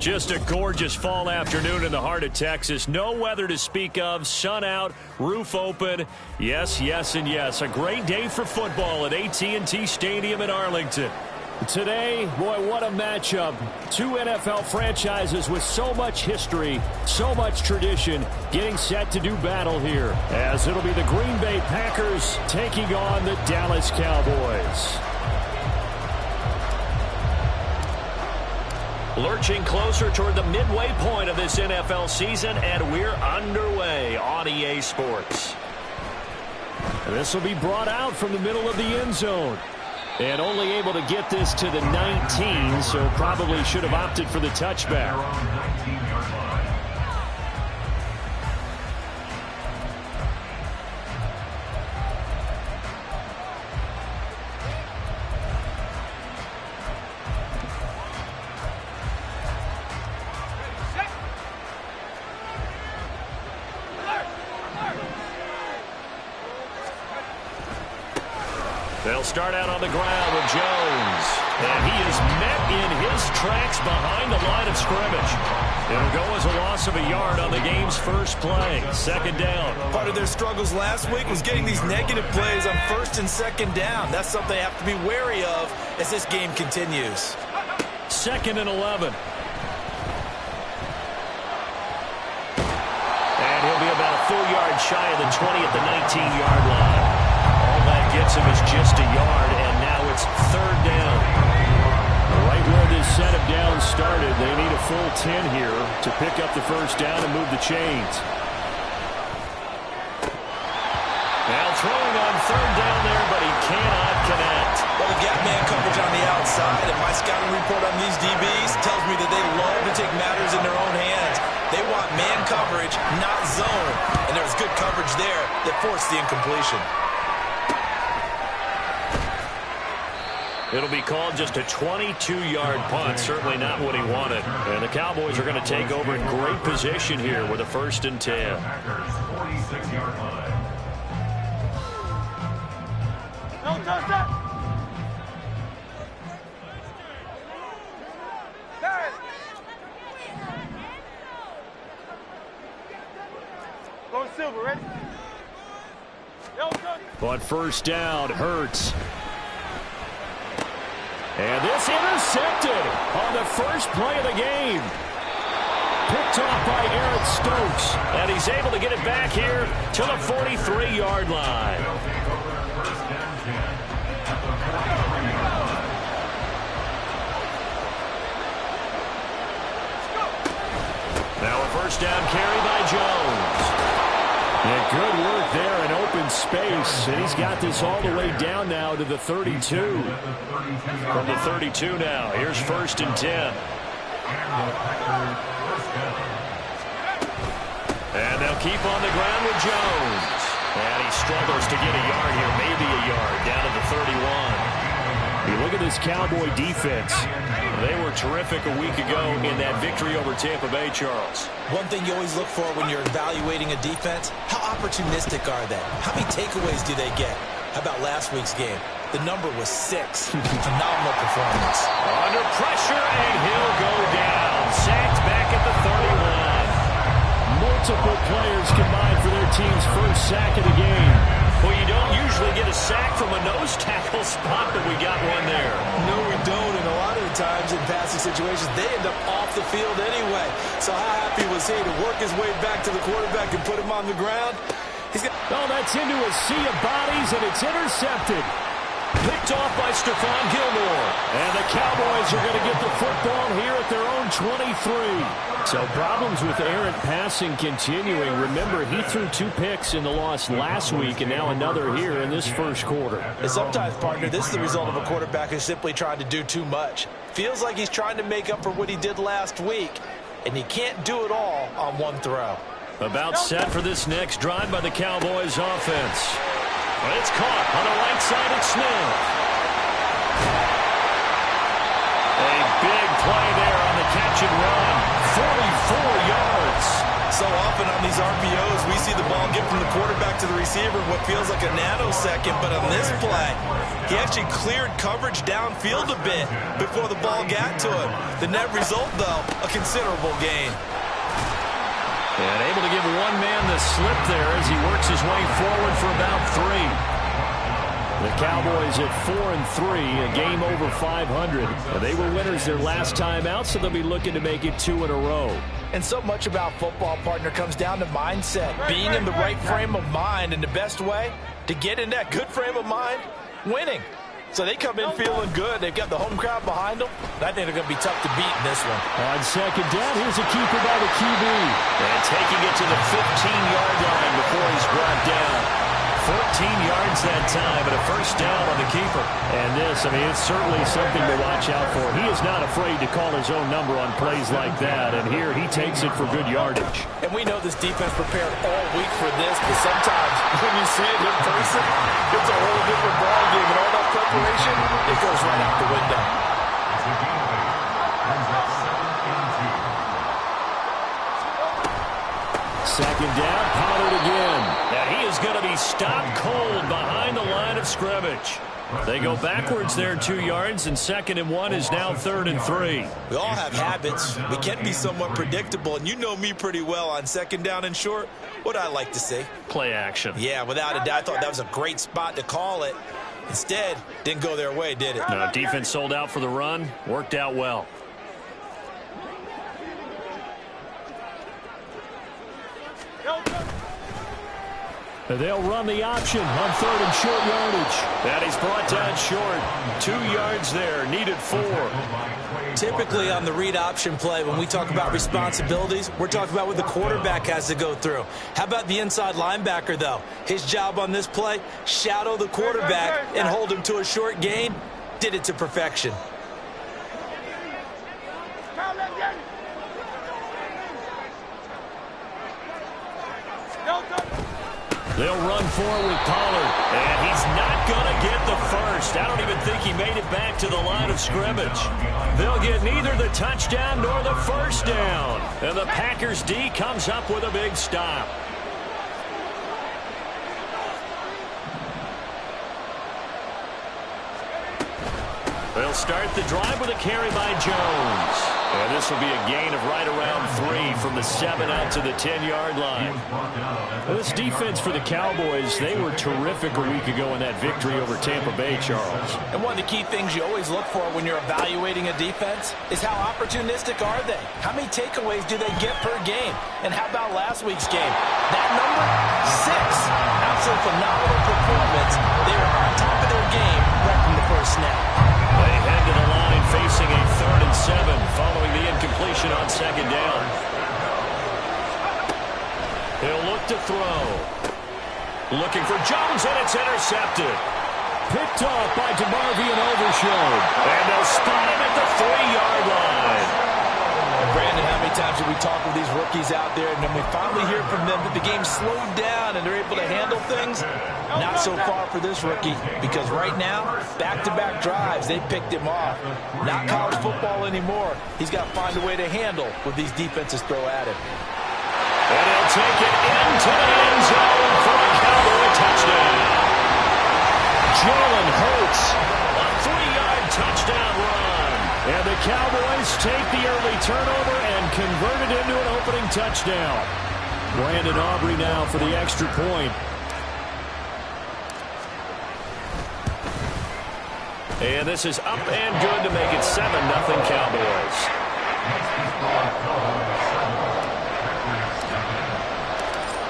Just a gorgeous fall afternoon in the heart of Texas. No weather to speak of. Sun out, roof open. Yes, yes, and yes. A great day for football at AT&T Stadium in Arlington. Today, boy, what a matchup. Two NFL franchises with so much history, so much tradition, getting set to do battle here, as it'll be the Green Bay Packers taking on the Dallas Cowboys. Lurching closer toward the midway point of this NFL season, and we're underway on EA Sports. This will be brought out from the middle of the end zone. And only able to get this to the 19, so probably should have opted for the touchback. They'll start out on the ground with Jones. And he is met in his tracks behind the line of scrimmage. It'll go as a loss of a yard on the game's first play. Second down. Part of their struggles last week was getting these negative plays on first and second down. That's something they have to be wary of as this game continues. Second and 11. And he'll be about a full yard shy of the 20 at the 19-yard line. That gets him is just a yard, and now it's third down. Right where this set of downs started, they need a full 10 here to pick up the first down and move the chains. Now throwing on third down there, but he cannot connect. Well, the gap man coverage on the outside, and my scouting report on these DBs tells me that they love to take matters in their own hands. They want man coverage, not zone, and there was good coverage there that forced the incompletion. It'll be called just a 22-yard punt. Certainly not what he wanted. And the Cowboys are going to take over in great position here with a 1st and 10. Don't touch that. Go Silver, ready? On first down, Hurts. And this intercepted on the first play of the game. Picked off by Eric Stokes. And he's able to get it back here to the 43-yard line. Now a first down carry by Jones. Yeah, good work there in open space. And he's got this all the way down now to the 32. From the 32 now, here's 1st and 10. And they'll keep on the ground with Jones. And he struggles to get a yard here, maybe a yard, down to the 31. You look at this Cowboy defense. They were terrific a week ago in that victory over Tampa Bay, Charles. One thing you always look for when you're evaluating a defense, how opportunistic are they? How many takeaways do they get? How about last week's game? The number was 6. Phenomenal performance. Under pressure, and he'll go down. Sacked back at the 31. Multiple players combined for their team's first sack of the game. Well, you don't usually get a sack from a nose tackle spot, but we got one there. No, we don't, and a lot of the times in passing situations, they end up off the field anyway. So how happy was he to work his way back to the quarterback and put him on the ground? Oh, that's into a sea of bodies, and it's intercepted. Picked off by Stephon Gilmore. And the Cowboys are going to get the football here at their own 23. So problems with errant passing continuing. Remember, he threw 2 picks in the loss last week, and now another here in this first quarter. And sometimes, partner, this is the result of a quarterback who's simply trying to do too much. Feels like he's trying to make up for what he did last week, and he can't do it all on one throw. About set for this next drive by the Cowboys offense. It's caught on the right side at Smith. A big play there on the catch and run. 44 yards. So often on these RPOs, we see the ball get from the quarterback to the receiver in what feels like a nanosecond, but on this play, He actually cleared coverage downfield a bit before the ball got to him. The net result, though, a considerable gain. And able to give one man the slip there as he works his way forward for about 3. The Cowboys at 4-3, a game over 500. They were winners their last time out, so they'll be looking to make it 2 in a row. And so much about football, partner, comes down to mindset. Being in the right frame of mind, and the best way to get in that good frame of mind, winning. So they come in feeling good. They've got the home crowd behind them. I think they're going to be tough to beat in this one. On second down, here's a keeper by the QB. And taking it to the 15-yard line before he's brought down. 14 yards that time, and a first down on the keeper. And this, I mean, it's certainly something to watch out for. He is not afraid to call his own number on plays like that, and here he takes it for good yardage. And we know this defense prepared all week for this, but sometimes when you see it in person, it's a whole different ballgame, and all that preparation, it goes right out the window. Second down, Pollard again. And he is going to be stopped cold behind the line of scrimmage. They go backwards there 2 yards, and 2nd and 1 is now 3rd and 3. We all have habits. We can be somewhat predictable, and you know me pretty well on 2nd down and short. What I like to see? Play action. Yeah, without a doubt. I thought that was a great spot to call it. Instead, didn't go their way, did it? No, defense sold out for the run. Worked out well. They'll run the option on 3rd and short yardage. That is brought down short. 2 yards there, needed 4. Typically on the read option play, when we talk about responsibilities, we're talking about what the quarterback has to go through. How about the inside linebacker, though? His job on this play, shadow the quarterback and hold him to a short gain. Did it to perfection. They'll run forward with Pollard, and he's not going to get the first. I don't even think he made it back to the line of scrimmage. They'll get neither the touchdown nor the first down. And the Packers D comes up with a big stop. They'll start the drive with a carry by Jones. And this will be a gain of right around 3 from the 7 out to the 10-yard line. Well, this defense for the Cowboys, they were terrific a week ago in that victory over Tampa Bay, Charles. And one of the key things you always look for when you're evaluating a defense is how opportunistic are they? How many takeaways do they get per game? And how about last week's game? That number, 6. Absolute phenomenal performance. They were on top of their game right from the first snap. They head to the line facing a 3rd and 7 following the incompletion on 2nd down. He'll look to throw. Looking for Jones, and it's intercepted. Picked off by DeMarvion Overshown. And they'll spot him at the 3-yard line. And Brandon, how many times do we talk with these rookies out there, and then we finally hear from them that the game slowed down and they're able to handle things? Not so far for this rookie, because right now, back-to-back drives, they picked him off. Not college football anymore. He's got to find a way to handle what these defenses throw at him. And he'll take it into the end zone for a Cowboy touchdown. Jalen Hurts, a 3-yard touchdown run. And the Cowboys take the early turnover and convert it into an opening touchdown. Brandon Aubrey now for the extra point. And this is up and good to make it 7-0 Cowboys.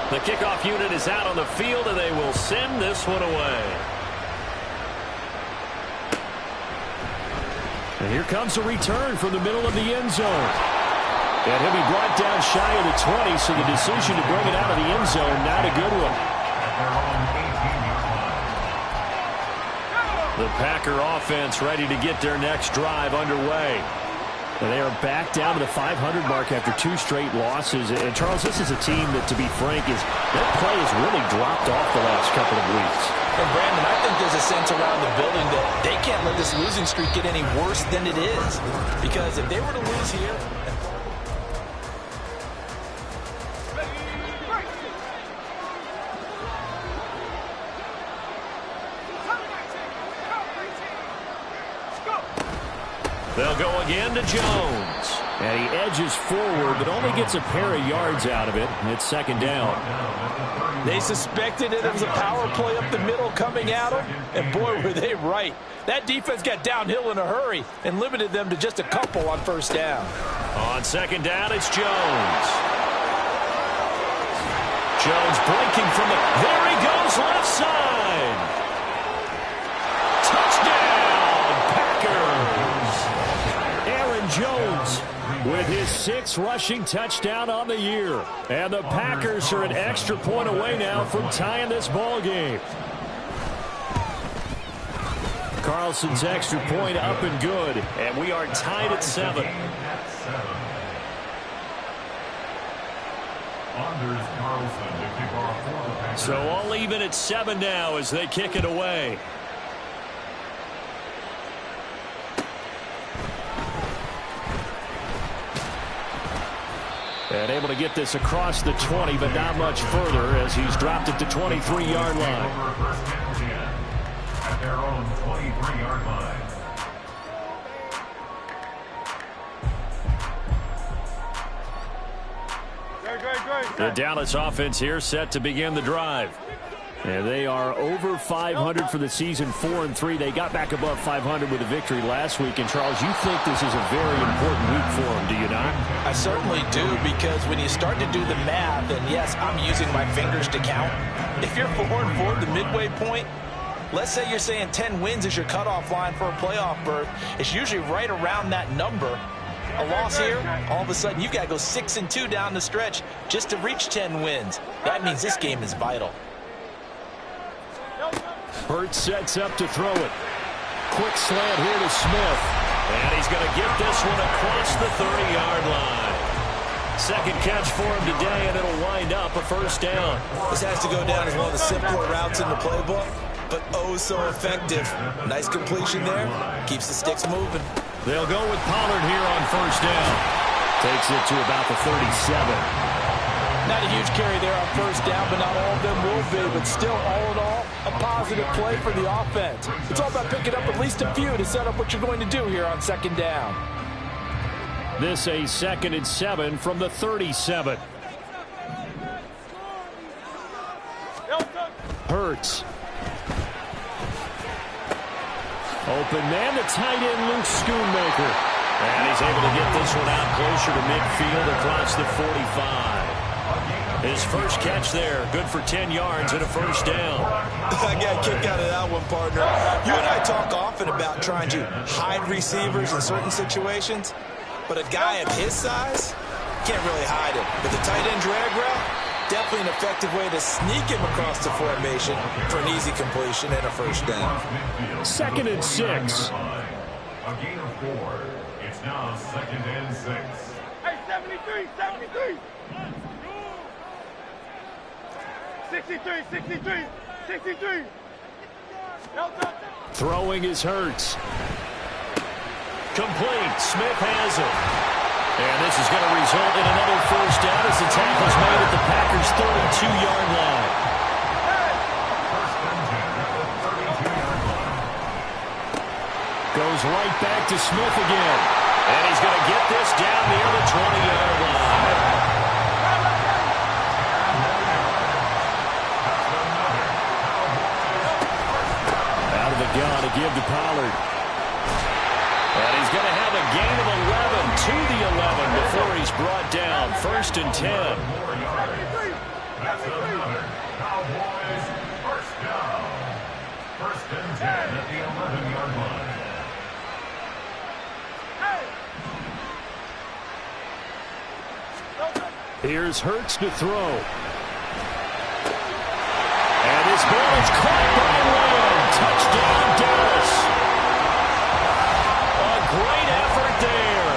The kickoff unit is out on the field, and they will send this one away. And here comes a return from the middle of the end zone. And he'll be brought down shy of the 20, so the decision to bring it out of the end zone, not a good one. The Packer offense ready to get their next drive underway. And they are back down to the 500 mark after 2 straight losses. And, Charles, this is a team that, to be frank, that play has really dropped off the last couple of weeks. And, Brandon, I think there's a sense around the building that they can't let this losing streak get any worse than it is. Because if they were to lose here... They'll go again to Jones. And he edges forward, but only gets a pair of yards out of it. It's second down. They suspected it was a power play up the middle coming at them, and boy, were they right. That defense got downhill in a hurry and limited them to just a couple on first down. On second down, it's Jones. Jones breaking from the... There he goes, left side. Touchdown, Packers. Aaron Jones with his 6th rushing touchdown on the year. And the Packers are an extra point away now from tying this ball game. Carlson's extra point up and good. And we are tied at 7. So all even at 7 now as they kick it away. And able to get this across the 20, but not much further as he's dropped it to 23-yard line. At their own 23-yard line. The Dallas offense here set to begin the drive. And they are over 500 for the season, 4-3. They got back above 500 with a victory last week. And, Charles, you think this is a very important week for them, do you not? I certainly do, because when you start to do the math, and yes, I'm using my fingers to count. If you're 4-4 the midway point, let's say you're saying 10 wins is your cutoff line for a playoff berth. It's usually right around that number. A loss here, all of a sudden you've got to go 6-2 down the stretch just to reach 10 wins. That means this game is vital. Hurts sets up to throw it. Quick slant here to Smith. And he's going to get this one across the 30-yard line. Second catch for him today, and it'll wind up a first down. This has to go down as one of the simpler routes in the playbook, but oh so effective. Nice completion there. Keeps the sticks moving. They'll go with Pollard here on first down. Takes it to about the 37. Not a huge carry there on first down, but not all of them will be. But still, all in all, a positive play for the offense. It's all about picking up at least a few to set up what you're going to do here on second down. This a 2nd and 7 from the 37. Hurts. Open man, the tight end, Luke Schoonmaker. And he's able to get this one out closer to midfield across the 45. His first catch there, good for 10 yards and a first down. I got a kick out of that one, partner. You and I talk often about trying to hide receivers in certain situations, but a guy of his size can't really hide him. But the tight end drag route, definitely an effective way to sneak him across the formation for an easy completion and a first down. 2nd and 6. A gain of 4. It's now 2nd and 6. Hey, 73, 73. 63, 63, 63. Throwing is Hurts. Complete. Smith has it. And this is going to result in another first down as the tackle's made at the Packers' 32-yard line. Goes right back to Smith again. And he's going to get this down near the 20-yard line. Out of the gun to give to Pollard. And he's going to have a gain of 11 to the 11 before he's brought down. 1st and 10. That's another Cowboys first down. 1st and 10 at the 11-yard line. Here's Hurts to throw. And his ball is caught by Lamb. Touchdown, Dallas. A great effort there.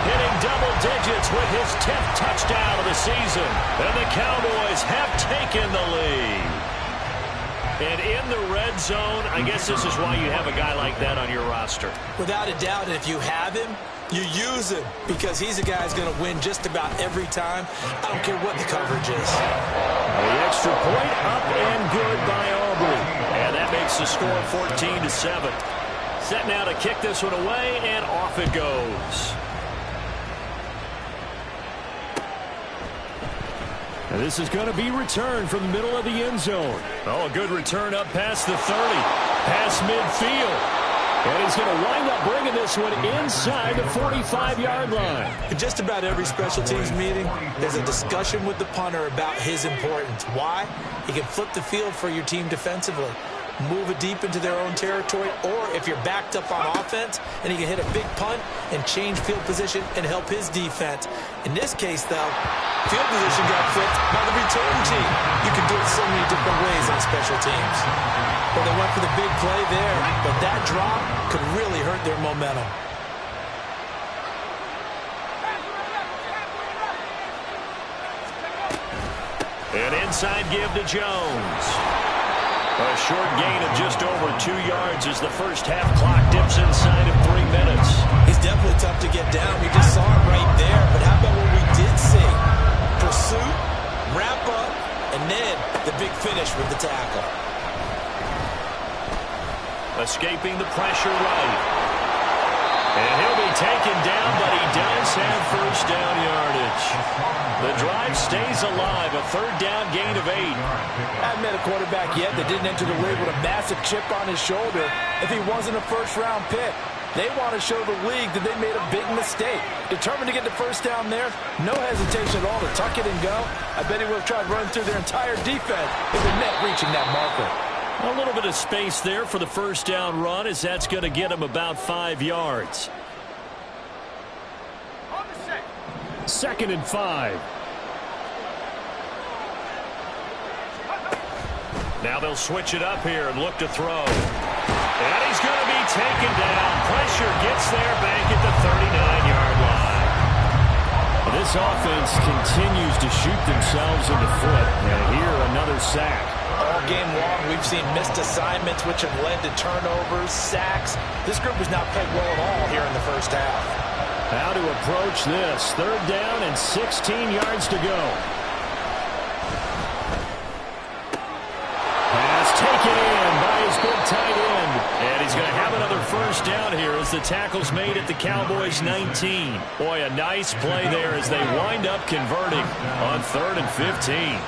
Hitting double digits with his 10th touchdown of the season. And the Cowboys have taken the lead. And in the red zone, I guess this is why you have a guy like that on your roster. Without a doubt, and if you have him, you use him, because he's a guy who's going to win just about every time. I don't care what the coverage is. The extra point up and good by Aubrey. And that makes the score 14-7. Set now to kick this one away, and off it goes. And this is going to be returned from the middle of the end zone. Oh, a good return up past the 30, past midfield. And he's going to wind up bringing this one inside the 45-yard line. In just about every special teams meeting, there's a discussion with the punter about his importance. Why? He can flip the field for your team defensively, move it deep into their own territory, or if you're backed up on offense, and he can hit a big punt and change field position and help his defense. In this case, though, field position got flipped by the return team. You can do it so many different ways on special teams. Well, they went for the big play there, but that drop could really hurt their momentum. An inside give to Jones. A short gain of just over 2 yards as the first half clock dips inside of 3 minutes. He's definitely tough to get down. We just saw it right there. But how about what we did see? Pursuit, wrap up, and then the big finish with the tackle. Escaping the pressure right. And he'll be taken down, but he does have first down yardage. The drive stays alive, a third down gain of 8. I haven't met a quarterback yet that didn't enter the league with a massive chip on his shoulder if he wasn't a first-round pick. They want to show the league that they made a big mistake. Determined to get the first down there, no hesitation at all to tuck it and go. I bet he would have tried running through their entire defense if the net reaching that marker. A little bit of space there for the first down run, as that's going to get him about 5 yards. 2nd and 5. Now they'll switch it up here and look to throw. And he's going to be taken down. Pressure gets there back at the 39-yard line. This offense continues to shoot themselves in the foot. And here, another sack. All game long, we've seen missed assignments, which have led to turnovers, sacks. This group has not played well at all here in the first half. How to approach this. 3rd down and 16 yards to go. Pass taken in by his big tight end. And he's going to have another first down here as the tackle's made at the Cowboys' 19. Boy, a nice play there as they wind up converting on 3rd and 15.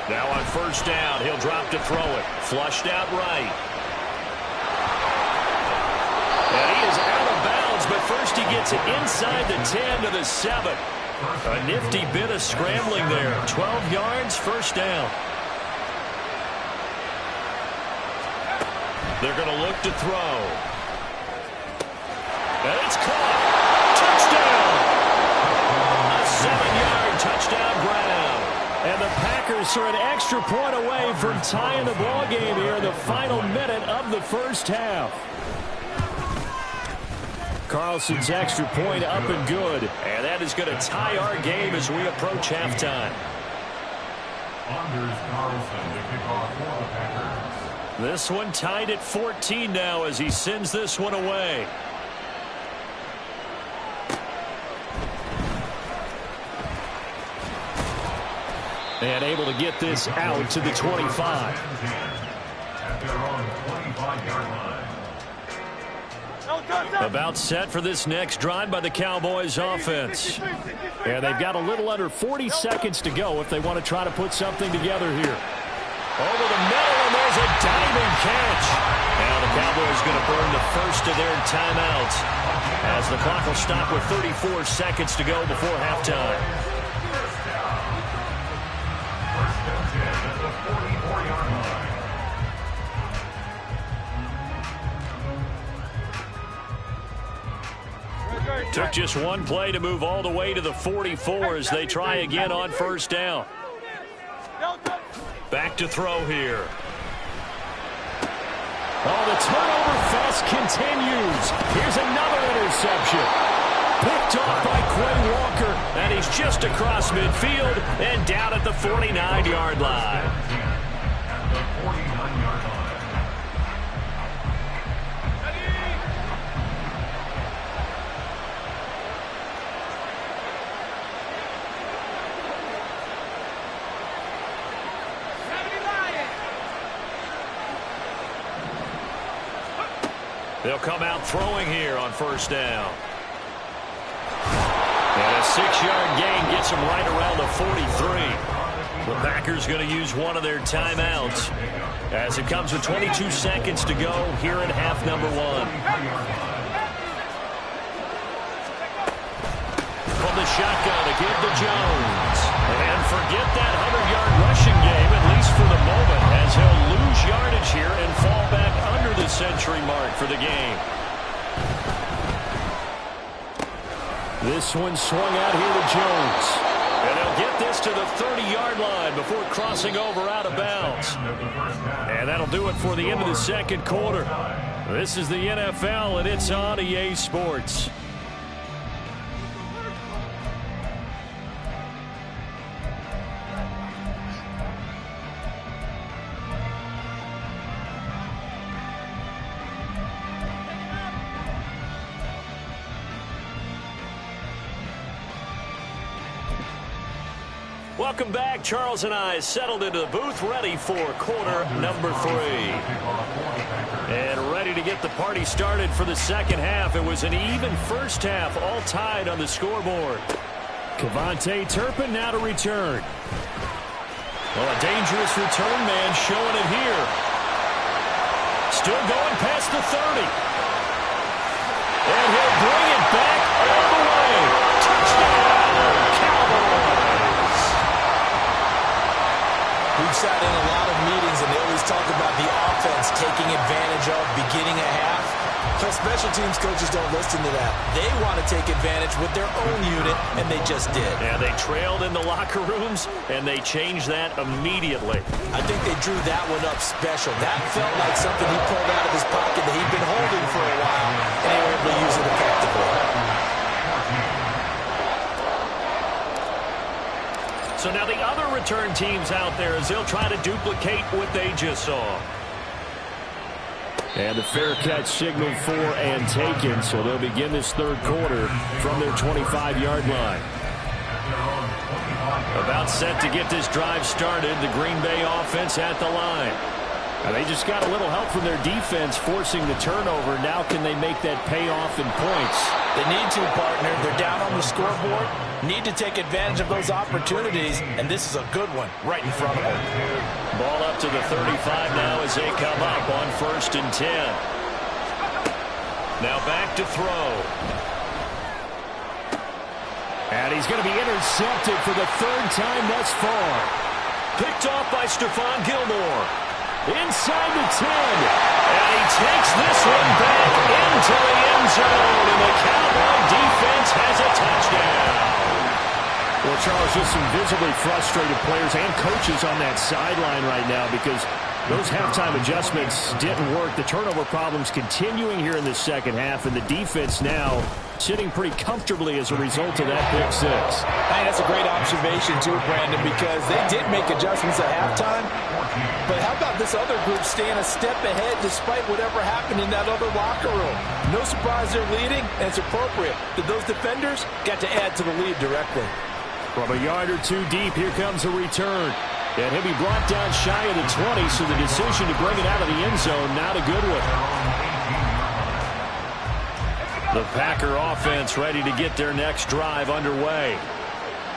Now on first down, he'll drop to throw it. Flushed out right. And he is out of bounds, but first he gets it inside the 10 to the 7. A nifty bit of scrambling there. 12 yards, first down. They're going to look to throw. And it's caught. Touchdown. A 7-yard touchdown ground. And the Packers are an extra point away from tying the ball game here in the final minute of the first half. Carlson's extra point up and good. And that is going to tie our game as we approach halftime. Anders Carlson to kick off for the Packers. This one tied at 14 now as he sends this one away. And able to get this out to the 25. At their own 25-yard line. About set for this next drive by the Cowboys offense. And they've got a little under 40 seconds to go if they want to try to put something together here. Over the middle, and there's a diving catch. Now the Cowboys going to burn the first of their timeouts as the clock will stop with 34 seconds to go before halftime. Took just one play to move all the way to the 44 as they try again on first down. Back to throw here. Oh, the turnover fest continues. Here's another interception. Picked off by Quay Walker, and he's just across midfield and down at the 49-yard line. They'll come out throwing here on first down. And a 6-yard gain gets them right around the 43. The Packers going to use one of their timeouts as it comes with 22 seconds to go here in half number 1. From the shotgun to give to Jones. And forget that 100-yard rushing game, at least for the moment, as he'll lose yardage here and fall back under the century mark for the game. This one swung out here to Jones. And he'll get this to the 30-yard line before crossing over out of bounds. And that'll do it for the end of the second quarter. This is the NFL, and it's on EA Sports. Welcome back. Charles and I settled into the booth, ready for quarter number 3. And ready to get the party started for the second half. It was an even first half, all tied on the scoreboard. Kevontae Turpin now to return. Well, a dangerous return man showing it here. Still going past the 30. And he'll bring it back all the way. Touchdown, Cowboys. We've sat in a lot of meetings, and they always talk about the offense taking advantage of beginning a half. So special teams coaches don't listen to that. They want to take advantage with their own unit, and they just did. Yeah, they trailed in the locker rooms, and they changed that immediately. I think they drew that one up special. That felt like something he pulled out of his pocket that he'd been holding for a while, and they were able to use it effectively. So now the other return teams out there as they'll try to duplicate what they just saw. And the fair catch signaled for and taken, so they'll begin this third quarter from their 25-yard line. About set to get this drive started, the Green Bay offense at the line. Now they just got a little help from their defense forcing the turnover. Now can they make that pay off in points? They need to, partner. They're down on the scoreboard. Need to take advantage of those opportunities, and this is a good one right in front of them. Ball up to the 35 now as they come up on 1st and 10. Now back to throw. And he's going to be intercepted for the 3rd time thus far. Picked off by Stephon Gilmore. Inside the 10. And he takes this one back into the end zone. And the Cowboy defense has a touchdown. Well, Charles, just some visibly frustrated players and coaches on that sideline right now because those halftime adjustments didn't work. The turnover problems continuing here in the second half, and the defense now sitting pretty comfortably as a result of that pick 6. Hey, that's a great observation, too, Brandon, because they did make adjustments at halftime. But how about this other group staying a step ahead despite whatever happened in that other locker room? No surprise they're leading, and it's appropriate that those defenders got to add to the lead directly. From a yard or two deep, here comes a return. And he'll be brought down shy of the 20, so the decision to bring it out of the end zone, not a good one. The Packer offense ready to get their next drive underway.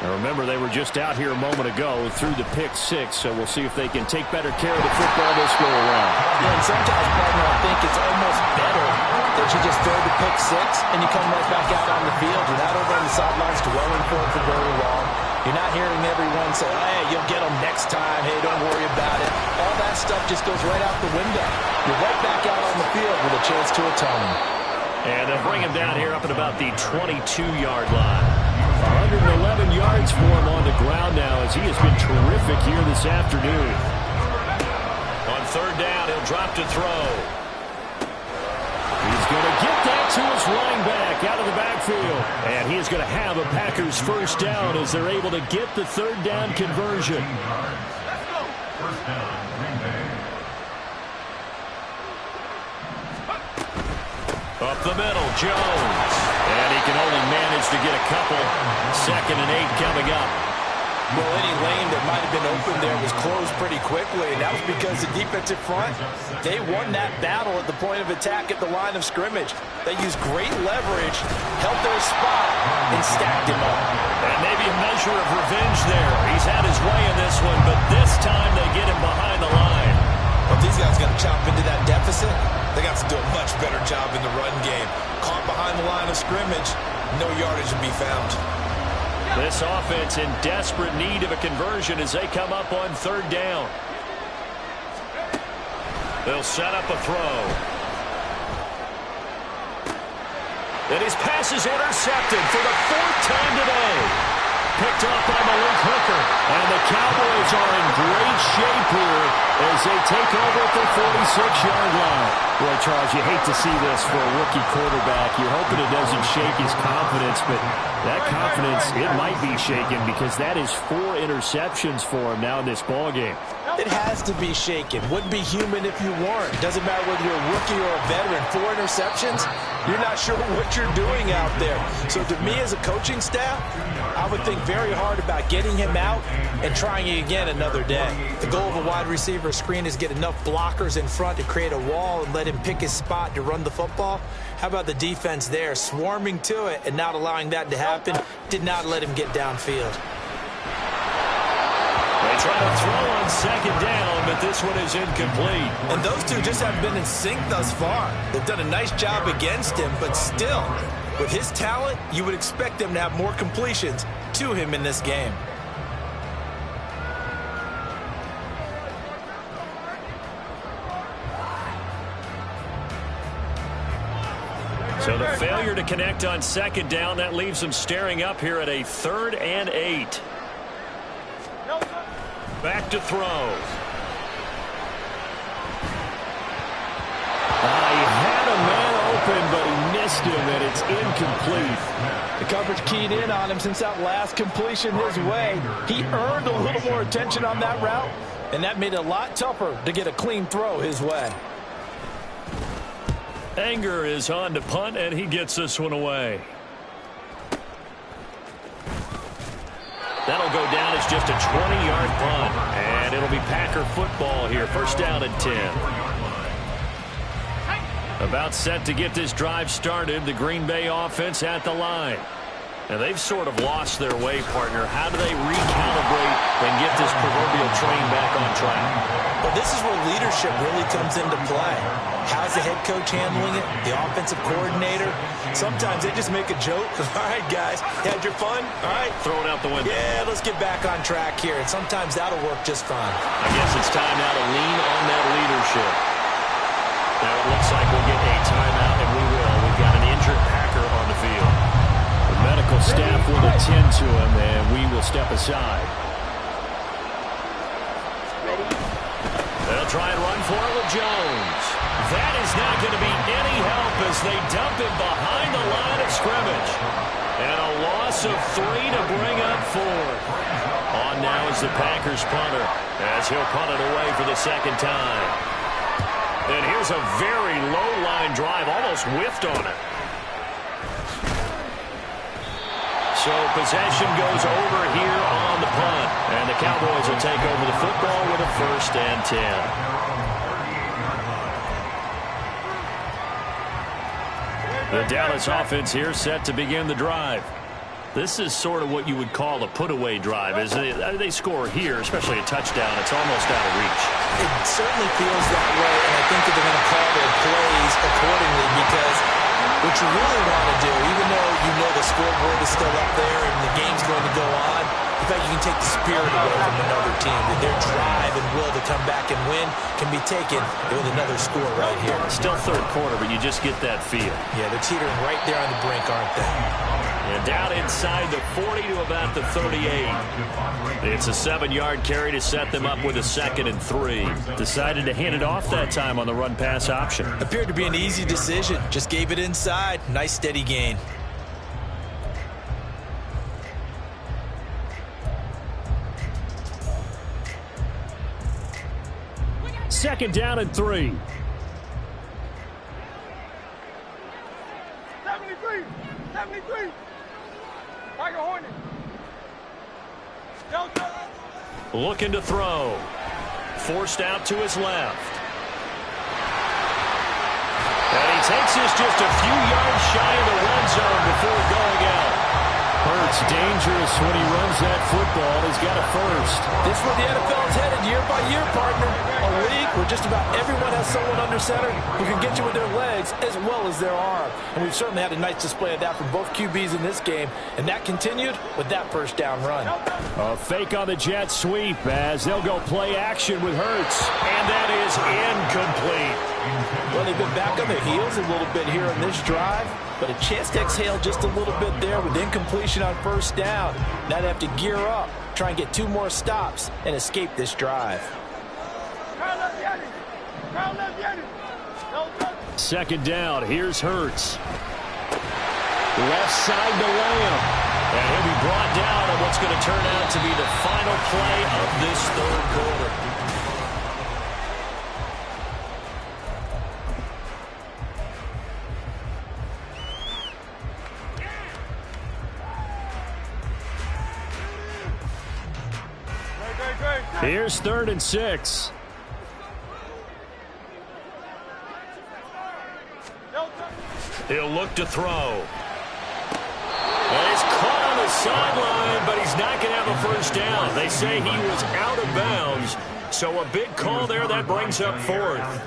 Now remember, they were just out here a moment ago through the pick 6, so we'll see if they can take better care of the football this go around. Yeah, and sometimes, partner, I think it's almost better that you just throw the pick 6 and you come right back out on the field. You're not over on the sidelines dwelling for it for very long. You're not hearing everyone say, hey, you'll get them next time. Hey, don't worry about it. All that stuff just goes right out the window. You're right back out on the field with a chance to atone. And they'll bring him down here up at about the 22-yard line. 111 yards for him on the ground now as he has been terrific here this afternoon. On 3rd down, he'll drop to throw. He's going to get that to his running back out of the backfield. And he is going to have a Packers first down as they're able to get the 3rd down conversion. First down, Green Bay. Up the middle, Jones. And he can only manage to get a couple. 2nd and 8 coming up. Well, any lane that might have been open there was closed pretty quickly, and that was because the defensive front, they won that battle at the point of attack at the line of scrimmage. They used great leverage, held their spot, and stacked him up. And maybe a measure of revenge there. He's had his way in this one, but this time they get him behind the line. Well, if these guys are going to chop into that deficit, they got to do a much better job in the run game. Caught behind the line of scrimmage, no yardage to be found. This offense in desperate need of a conversion as they come up on third down. They'll set up a throw. And his pass is intercepted for the fourth time today. Picked off by Malik Hooker. And the Cowboys are in great shape here as they take over at their 46-yard line. Boy, Charles, you hate to see this for a rookie quarterback. You're hoping it doesn't shake his confidence, but that confidence, it might be shaken because that is 4 interceptions for him now in this ballgame. It has to be shaken. Wouldn't be human if you weren't. Doesn't matter whether you're a rookie or a veteran. 4 interceptions, you're not sure what you're doing out there. So to me as a coaching staff, I would think very hard about getting him out and trying it again another day. The goal of a wide receiver screen is get enough blockers in front to create a wall and let him pick his spot to run the football. How about the defense there, swarming to it and not allowing that to happen? Did not let him get downfield. They try to throw on second down, but this one is incomplete. And those two just haven't been in sync thus far. They've done a nice job against him, but still, with his talent, you would expect them to have more completions to him in this game. So the failure to connect on second down, that leaves them staring up here at a 3rd and 8. Back to throw. He had a man open, but he missed him, and it's incomplete. The coverage keyed in on him since that last completion his way. He earned a little more attention on that route, and that made it a lot tougher to get a clean throw his way. Anger is on to punt, and he gets this one away. That'll go down as just a 20-yard punt, and it'll be Packer football here. First down and 10. About set to get this drive started, the Green Bay offense at the line. And they've sort of lost their way, partner. How do they recalibrate and get this proverbial train back on track? Well, this is where leadership really comes into play. How's the head coach handling it? The offensive coordinator? Sometimes they just make a joke. All right, guys, had your fun? All right. Throw it out the window. Yeah, let's get back on track here. And sometimes that'll work just fine. I guess it's time now to lean on that leadership. Now it looks like we'll get a timeout, and we will. We've got an injured Packer on the field. The medical staff will attend to him, and we will step aside. They'll try and run for it with Jones. That is not going to be any help as they dump him behind the line of scrimmage. And a loss of 3 to bring up 4. On now is the Packers punter as he'll punt it away for the second time. And here's a very low-line drive, almost whiffed on it. So possession goes over here on the punt. And the Cowboys will take over the football with a 1st and 10. The Dallas offense here set to begin the drive. This is sort of what you would call a put-away drive. As they score here, especially a touchdown, it's almost out of reach. It certainly feels that way, and I think that they're going to call their plays accordingly because what you really want to do, even though you know the scoreboard is still up there and the game's going to go on, in fact, you can take the spirit away from another team. That their drive and will to come back and win can be taken with another score right here. Still third quarter, but you just get that feel. Yeah, they're teetering right there on the brink, aren't they? And down inside the 40 to about the 38. It's a 7-yard carry to set them up with a 2nd and 3. Decided to hand it off that time on the run-pass option. Appeared to be an easy decision. Just gave it inside. Nice steady gain. Second down and 3. 73. Tiger Hornet. Looking to throw. Forced out to his left. And he takes this just a few yards shy of the red zone before going out. Hurts dangerous when he runs that football. He's got a first. This is where the NFL is headed year by year, partner. A league where just about everyone has someone under center who can get you with their legs as well as their arm. And we've certainly had a nice display of that from both QBs in this game. And that continued with that first down run. A fake on the jet sweep as they'll go play action with Hurts. And that is incomplete. Well, they've been back on their heels a little bit here on this drive, but a chance to exhale just a little bit there with incompletion on first down. Now they have to gear up, try and get 2 more stops, and escape this drive. Second down, here's Hurts. Left side to Lamb. And he'll be brought down on what's going to turn out to be the final play of this third quarter. Here's 3rd and 6. He'll look to throw. And he's caught on the sideline, but he's not going to have a first down. They say he was out of bounds, so a big call there. That brings up 4th.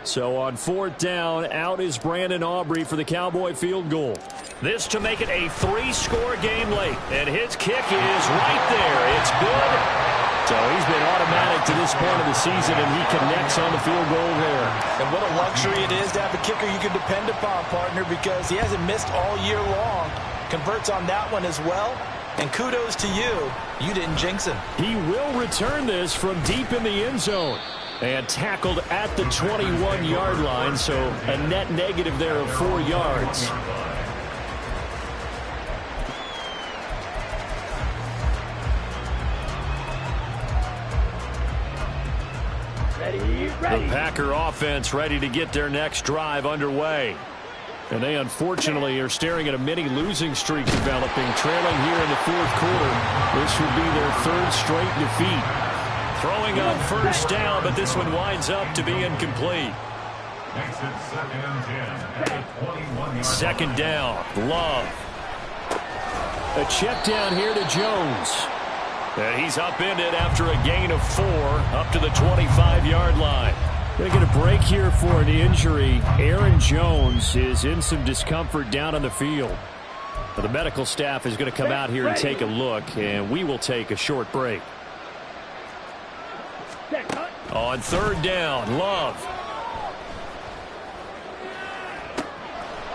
So on 4th down, out is Brandon Aubrey for the Cowboy field goal. This to make it a 3-score game late, and his kick is right there. It's good. So he's been automatic to this point of the season, and he connects on the field goal there. And what a luxury it is to have a kicker you can depend upon, partner, because he hasn't missed all year long. Converts on that one as well. And kudos to you. You didn't jinx him. He will return this from deep in the end zone. And tackled at the 21-yard line, so a net negative there of 4 yards. The Packer offense ready to get their next drive underway. And they unfortunately are staring at a mini losing streak developing, trailing here in the 4th quarter. This would be their 3rd straight defeat. Throwing on first down, but this one winds up to be incomplete. Makes it 2nd and 10 at the 21-yard. Second down, Love. A check down here to Jones. And he's upended after a gain of 4 up to the 25-yard line. They get a break here for an injury. Aaron Jones is in some discomfort down on the field. But the medical staff is going to come out here and take a look, and we will take a short break. On 3rd down, Love.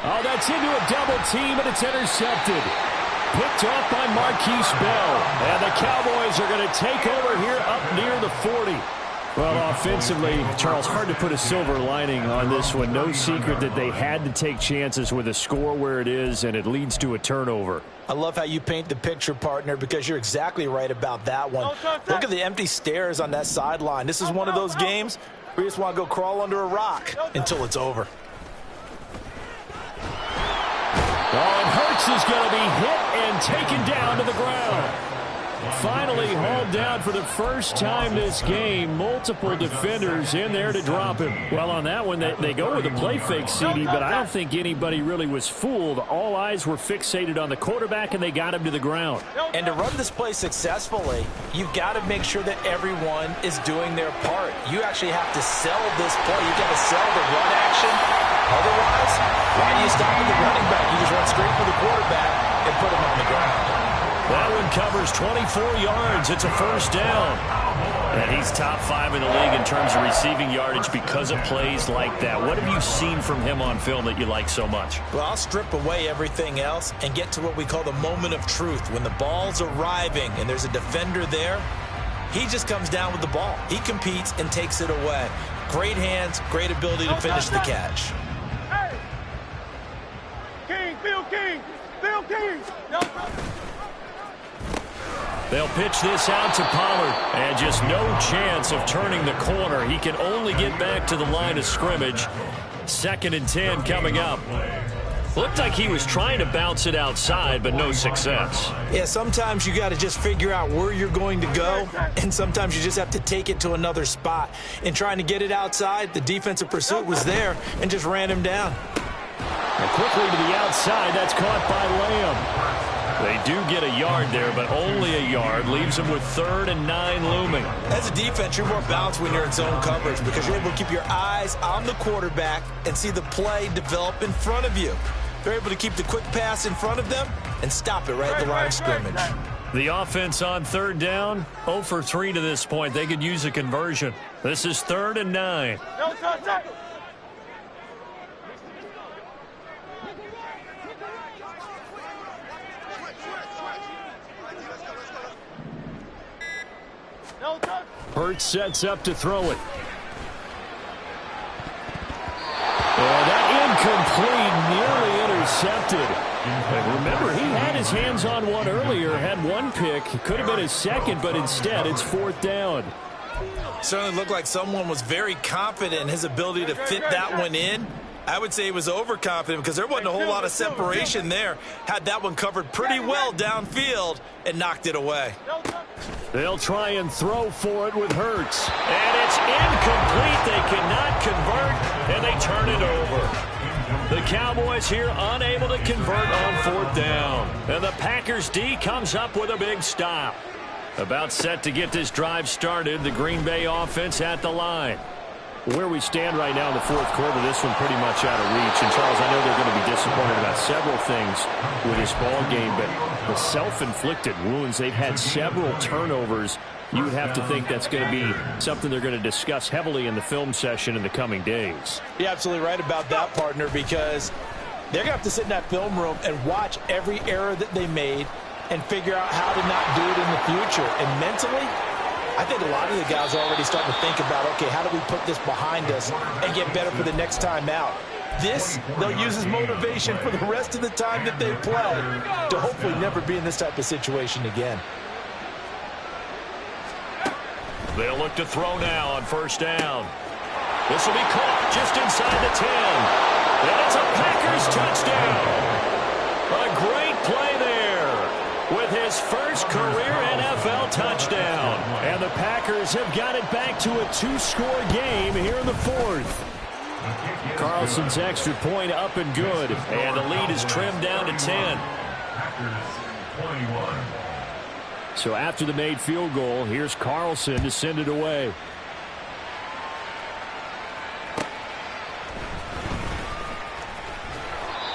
Oh, that's into a double team, and it's intercepted. Picked off by Marquise Bell. And the Cowboys are going to take over here up near the 40. Well, offensively, Charles, hard to put a silver lining on this one. No secret that they had to take chances with a score where it is, and it leads to a turnover. I love how you paint the picture, partner, because you're exactly right about that one. Look at the empty stares on that sideline. This is one of those games where you just want to go crawl under a rock until it's over. Oh, and Hurts is going to be hit and taken down to the ground. Finally hauled down for the first time this game. Multiple defenders in there to drop him. Well, on that one, they go with a play fake, CD, but I don't think anybody really was fooled. All eyes were fixated on the quarterback, and they got him to the ground. And to run this play successfully, you've got to make sure that everyone is doing their part. You actually have to sell this play. You've got to sell the run action. Otherwise, why do you stop with the running back? You just run straight for the quarterback and put him on the ground. That one covers 24 yards. It's a first down. And he's top 5 in the league in terms of receiving yardage because of plays like that. What have you seen from him on film that you like so much? Well, I'll strip away everything else and get to what we call the moment of truth. When the ball's arriving and there's a defender there, he just comes down with the ball. He competes and takes it away. Great hands, great ability to finish the catch. Hey! King, Phil King! Phil King! They'll pitch this out to Pollard, and just no chance of turning the corner. He can only get back to the line of scrimmage. 2nd and 10 coming up. Looked like he was trying to bounce it outside, but no success. Yeah, sometimes you got to just figure out where you're going to go, and sometimes you just have to take it to another spot. In trying to get it outside, the defensive pursuit was there and just ran him down. And quickly to the outside, that's caught by Lamb. They do get a yard there, but only a yard. Leaves them with 3rd and 9 looming. As a defense, you're more balanced when you're in zone coverage because you're able to keep your eyes on the quarterback and see the play develop in front of you. They're able to keep the quick pass in front of them and stop it right at the line of scrimmage. The offense on 3rd down, 0 for 3 to this point. They could use a conversion. This is 3rd and 9. Hurts sets up to throw it. And that incomplete, nearly intercepted. And remember, he had his hands on one earlier, had one pick. Could have been his second, but instead it's 4th down. Certainly looked like someone was very confident in his ability to fit that one in. I would say he was overconfident because there wasn't a whole lot of separation there. Had that one covered pretty well downfield and knocked it away. They'll try and throw for it with Hurts. And it's incomplete. They cannot convert, and they turn it over. The Cowboys here unable to convert on 4th down. And the Packers D comes up with a big stop. About set to get this drive started, the Green Bay offense at the line. Where we stand right now in the 4th quarter, this one pretty much out of reach. And, Charles, I know they're going to be disappointed about several things with this ball game, but the self-inflicted wounds, they've had several turnovers. You would have to think that's going to be something they're going to discuss heavily in the film session in the coming days. You're absolutely right about that, partner, because they're going to have to sit in that film room and watch every error that they made and figure out how to not do it in the future. And mentally, I think a lot of the guys are already starting to think about, okay, how do we put this behind us and get better for the next time out? This, they'll use as motivation for the rest of the time that they play to hopefully never be in this type of situation again. They'll look to throw now on 1st down. This will be caught just inside the 10. And it's a Packers touchdown. A great play there with his first career NFL touchdown. And the Packers have got it back to a 2-score game here in the 4th. Carlson's extra point up and good. And the lead is trimmed down to 10. So after the made field goal, here's Carlson to send it away.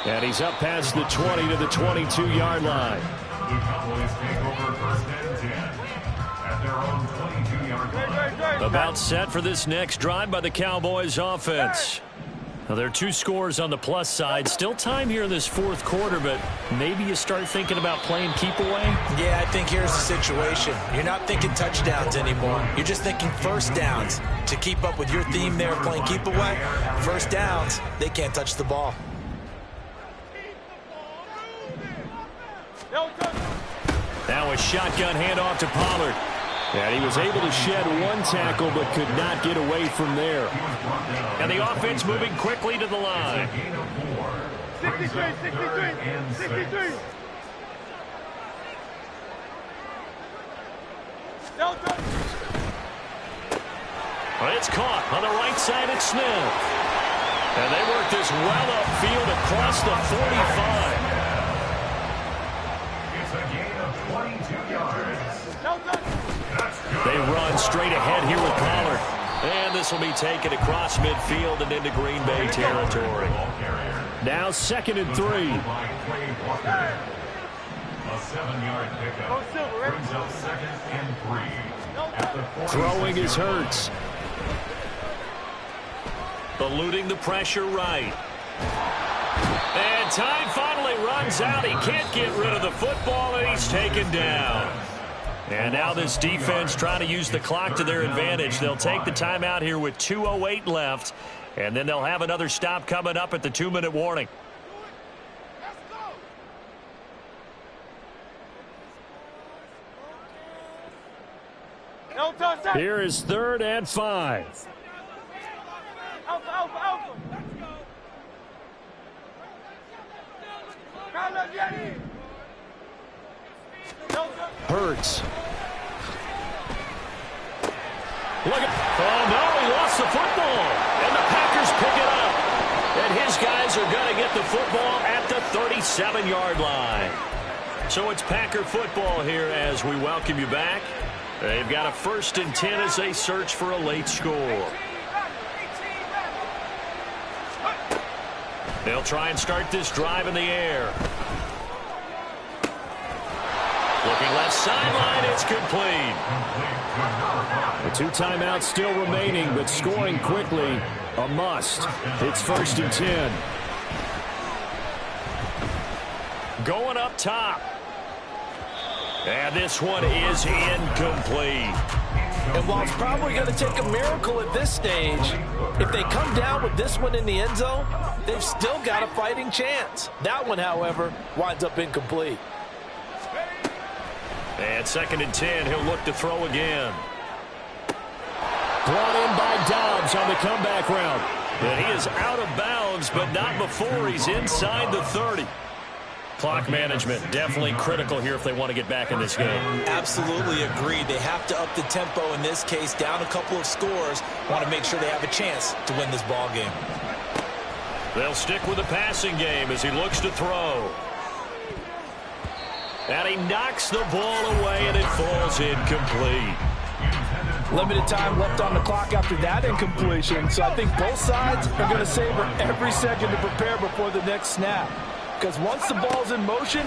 And he's up past the 20 to the 22-yard line. The Cowboys take over 1st and 10 at their own 22-yard line. About set for this next drive by the Cowboys offense. Now, there are 2 scores on the plus side. Still time here in this 4th quarter, but maybe you start thinking about playing keep away? Yeah, I think here's the situation. You're not thinking touchdowns anymore. You're just thinking 1st downs. To keep up with your theme there of playing keep away, 1st downs, they can't touch the ball. Now a shotgun handoff to Pollard. And he was able to shed one tackle but could not get away from there. And the offense moving quickly to the line. 63. Well, it's caught on the right side at Smith. And they work this well upfield across the 45. It's a gain of 22 yards. They run straight ahead here with Pollard. And this will be taken across midfield and into Green Bay territory. Now 2nd and 3. A 7-yard pickup brings up 2nd and 3. Throwing is Hurts. Eluding the pressure right. And time finally runs out. He can't get rid of the football, and he's taken down. And now this defense trying to use the clock to their advantage. They'll take the timeout here with 2:08 left, and then they'll have another stop coming up at the 2-minute warning. Here is 3rd and 5. Alpha. Hurts. Look at, oh no, he lost the football. And the Packers pick it up. And his guys are going to get the football at the 37-yard line. So it's Packer football here as we welcome you back. They've got a 1st and 10 as they search for a late score. They'll try and start this drive in the air. Looking left sideline, it's complete. The 2 timeouts still remaining, but scoring quickly, a must. It's 1st and 10. Going up top. And this one is incomplete. And while it's probably going to take a miracle at this stage, if they come down with this one in the end zone, they've still got a fighting chance. That one, however, winds up incomplete. And 2nd and 10, he'll look to throw again. Brought in by Dubbed on the comeback route. And he is out of bounds, but not before he's inside the 30. Clock management, definitely critical here if they want to get back in this game. Absolutely agreed. They have to up the tempo in this case, down a couple of scores. Want to make sure they have a chance to win this ball game. They'll stick with the passing game as he looks to throw. And he knocks the ball away, and it falls incomplete. Limited time left on the clock after that incompletion, so I think both sides are going to savor every second to prepare before the next snap. Because once the ball's in motion,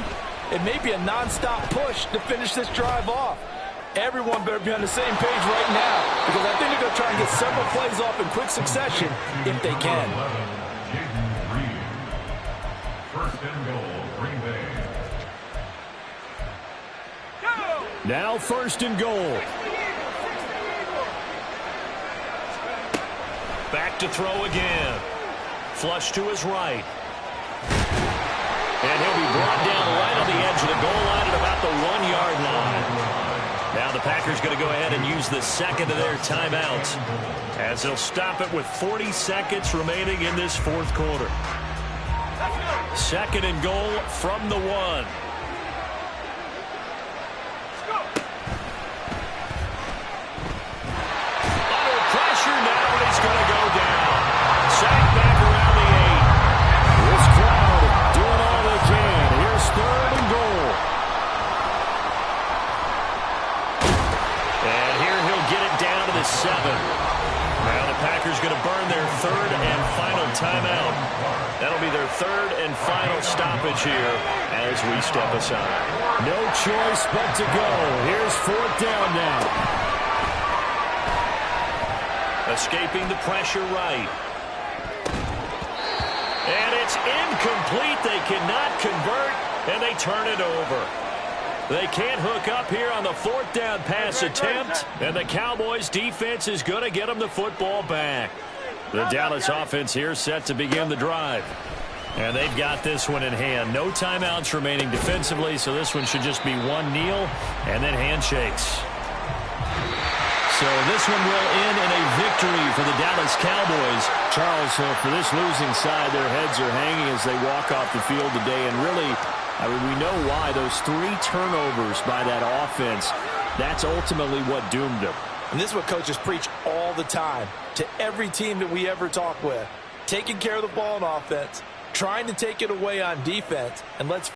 it may be a nonstop push to finish this drive off. Everyone better be on the same page right now, because I think they're going to try and get several plays off in quick succession if they can. 1st and goal, Green Bay. Now 1st and goal. Back to throw again. Flush to his right. And he'll be brought down right on the edge of the goal line at about the 1-yard line. Now the Packers going to go ahead and use the 2nd of their timeouts as they'll stop it with 40 seconds remaining in this 4th quarter. 2nd and goal from the 1. Under pressure now, and he's going to go down. Sacked back around the 8. This crowd doing all they can. Here's 3rd and goal. And here he'll get it down to the 7. Now the Packers going to burn their 3rd and final timeout. That'll be their 3rd and final stoppage here as we step aside. No choice but to go. Here's 4th down now. Escaping the pressure right. And it's incomplete. They cannot convert, and they turn it over. They can't hook up here on the 4th down pass attempt, and the Cowboys defense is going to get them the football back. The Dallas offense here set to begin the drive. And they've got this one in hand. No timeouts remaining defensively, so this one should just be one kneel and then handshakes. So this one will end in a victory for the Dallas Cowboys. Charles, for this losing side, their heads are hanging as they walk off the field today. And really, I mean, we know why. Those 3 turnovers by that offense, that's ultimately what doomed them. And this is what coaches preach all the time to every team that we ever talk with. Taking care of the ball on offense, trying to take it away on defense, and let's